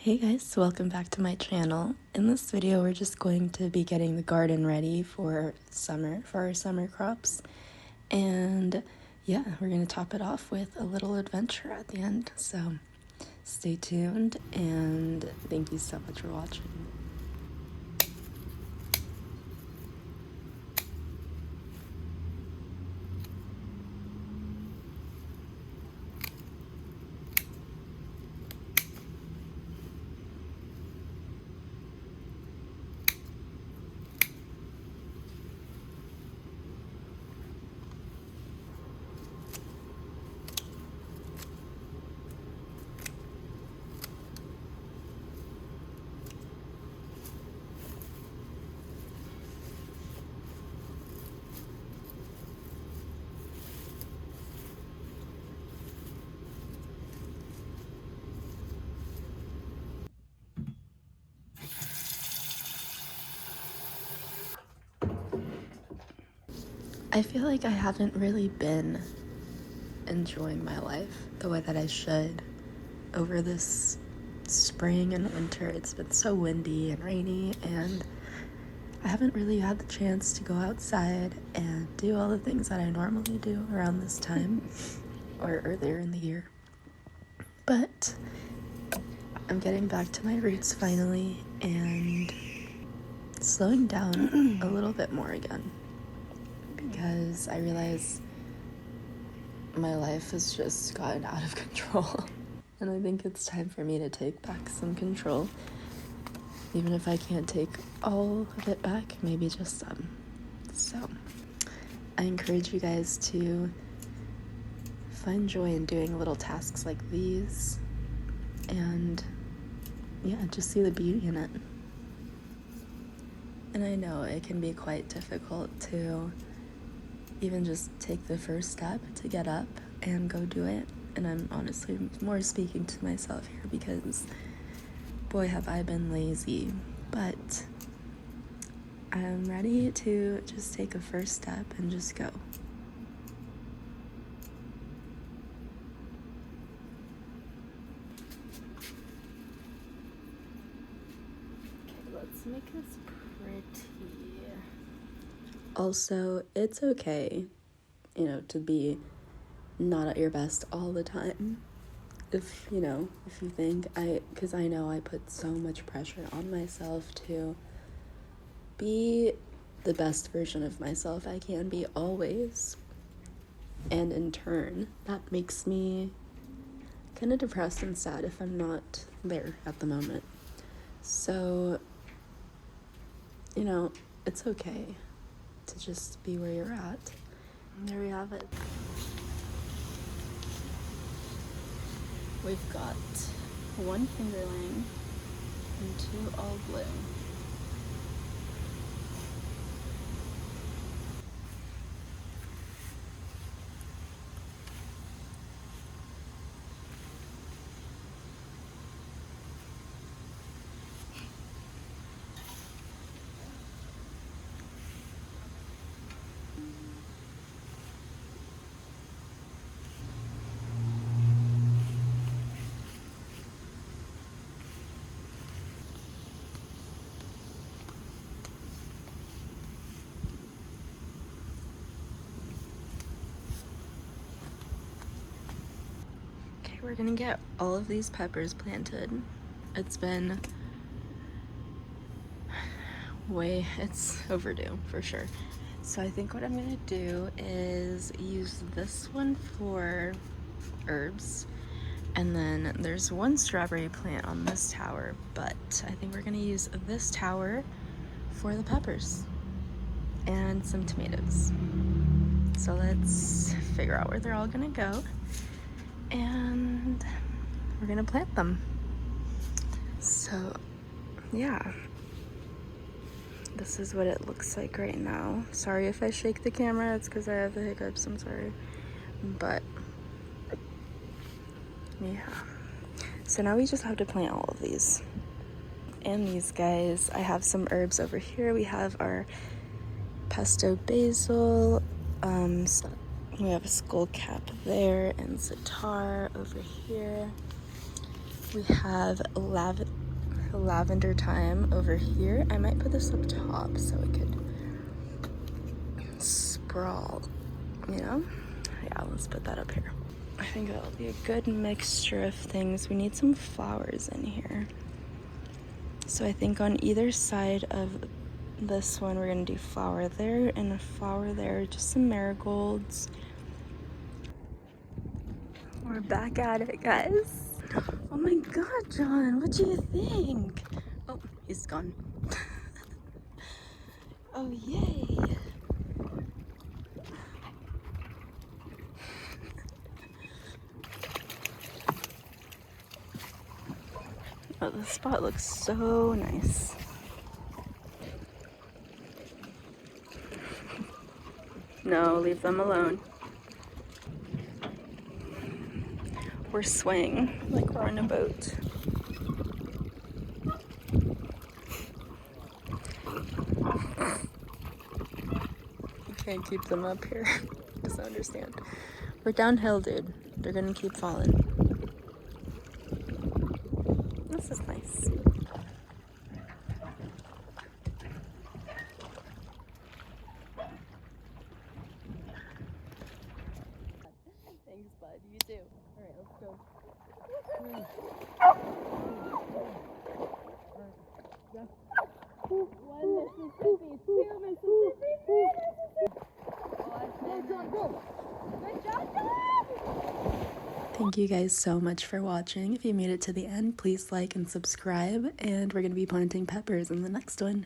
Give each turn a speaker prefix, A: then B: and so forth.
A: Hey guys, welcome back to my channel. In this video, we're just going to be getting the garden ready for summer, for our summer crops. And yeah, we're going to top it off with a little adventure at the end. So stay tuned and thank you so much for watching. I feel like I haven't really been enjoying my life the way that I should over this spring and winter. It's been so windy and rainy, and I haven't really had the chance to go outside and do all the things that I normally do around this time or earlier in the year. But I'm getting back to my roots finally and slowing down a little bit more again, because I realize my life has just gotten out of control. And I think it's time for me to take back some control. Even if I can't take all of it back, maybe just some. So I encourage you guys to find joy in doing little tasks like these and yeah, just see the beauty in it. And I know it can be quite difficult to even just take the first step to get up and go do it. And I'm honestly more speaking to myself here because boy have I been lazy. But I'm ready to just take a first step and just go. Okay, let's make this pretty. Also, it's okay, to be not at your best all the time. If you think because I know I put so much pressure on myself to be the best version of myself I can be always. And in turn, that makes me kind of depressed and sad if I'm not there at the moment. So, it's okay to just be where you're at. And there we have it. We've got one fingerling and two all blue. We're gonna get all of these peppers planted. It's been it's overdue for sure. So I think what I'm gonna do is use this one for herbs, and then there's one strawberry plant on this tower, but I think we're gonna use this tower for the peppers and some tomatoes. So let's figure out where they're all gonna go, and we're gonna plant them. So yeah, this is what it looks like right now. Sorry if I shake the camera, it's because I have the hiccups, I'm sorry. But yeah, so now we just have to plant all of these. And these guys, I have some herbs over here. We have our pesto basil, we have a skullcap there, and za'atar over here. We have lavender thyme over here. I might put this up top so it could sprawl, you know? Yeah, let's put that up here. I think that'll be a good mixture of things. We need some flowers in here. So I think on either side of this one, we're gonna do flower there and a flower there, just some marigolds. We're back at it, guys. Oh my God, John, what do you think? Oh, he's gone. Oh, yay. Oh, this spot looks so nice. No, leave them alone. We're swaying like we're on a boat. You can't keep them up here. Just don't understand. We're downhill, dude. They're gonna keep falling. This is nice. Thanks, bud. You too. All right, let's go. One Mississippi, two Mississippi, three Mississippi. Good job, John! Thank you guys so much for watching. If you made it to the end, please like and subscribe, and we're going to be planting peppers in the next one.